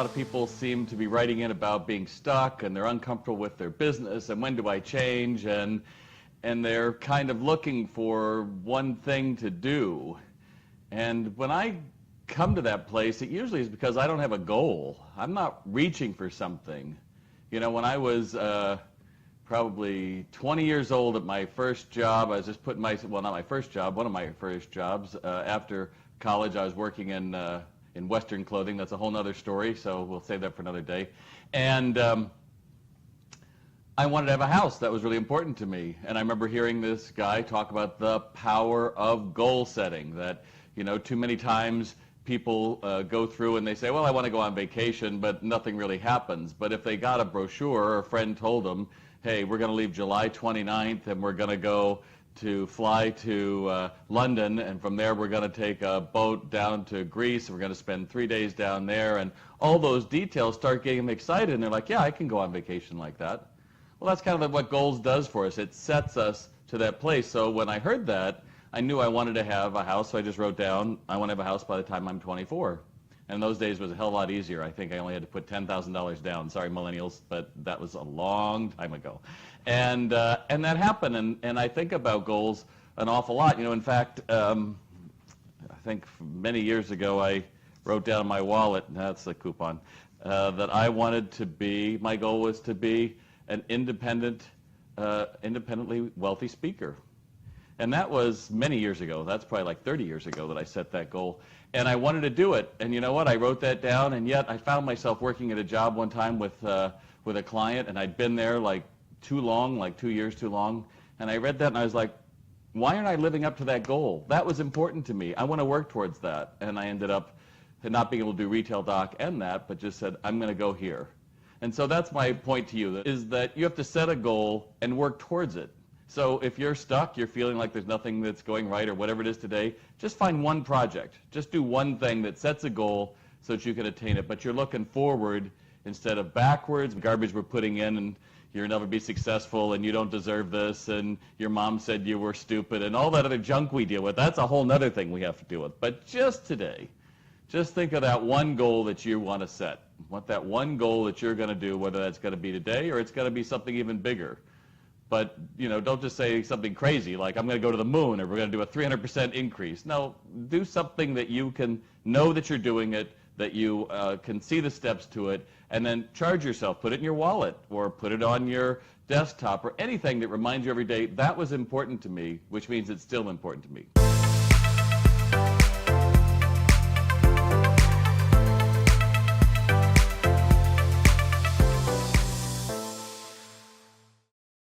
lot of people seem to be writing in about being stuck and they're uncomfortable with their business and when do I change, and they're kind of looking for one thing to do. And when I come to that place, it usually is because I don't have a goal. I'm not reaching for something. You know, when I was probably 20 years old at my first job, I was just putting my, well, not my first job, one of my first jobs. After college, I was working in Western clothing. That's a whole other story, so we'll save that for another day. And I wanted to have a house. That was really important to me. And I remember hearing this guy talk about the power of goal setting, that, you know, too many times people go through and they say, well, I want to go on vacation, but nothing really happens. But if they got a brochure or a friend told them, hey, we're going to leave July 29th and we're going to go to fly to London, and from there we're going to take a boat down to Greece, and we're going to spend 3 days down there, and all those details start getting them excited, and they're like, yeah, I can go on vacation like that. Well, that's kind of what goals does for us. It sets us to that place. So when I heard that, I knew I wanted to have a house, so I just wrote down, I want to have a house by the time I'm 24. And those days was a hell of a lot easier. I think I only had to put $10,000 down. Sorry, millennials, but that was a long time ago. And that happened, and I think about goals an awful lot. You know, in fact, I think many years ago I wrote down in my wallet, that's a coupon, that I wanted to be, my goal was to be an independently wealthy speaker. And that was many years ago. That's probably like 30 years ago that I set that goal. And I wanted to do it. And you know what? I wrote that down, and yet I found myself working at a job one time with a client, and I'd been there like too long, like 2 years too long. And I read that, and I was like, why aren't I living up to that goal? That was important to me. I want to work towards that. And I ended up not being able to do retail doc and that, but just said, I'm going to go here. And so that's my point to you, is that you have to set a goal and work towards it. So if you're stuck, you're feeling like there's nothing that's going right or whatever it is today, just find one project. Just do one thing that sets a goal so that you can attain it. But you're looking forward instead of backwards. Garbage we're putting in, and you'll never be successful, and you don't deserve this, and your mom said you were stupid, and all that other junk we deal with. That's a whole other thing we have to deal with. But just today, just think of that one goal that you want to set. What that one goal that you're going to do, whether that's going to be today or it's going to be something even bigger. But, you know, don't just say something crazy like, I'm going to go to the moon, or we're going to do a 300% increase. No, do something that you can know that you're doing it, that you can see the steps to it, and then charge yourself. Put it in your wallet, or put it on your desktop, or anything that reminds you every day, that was important to me, which means it's still important to me.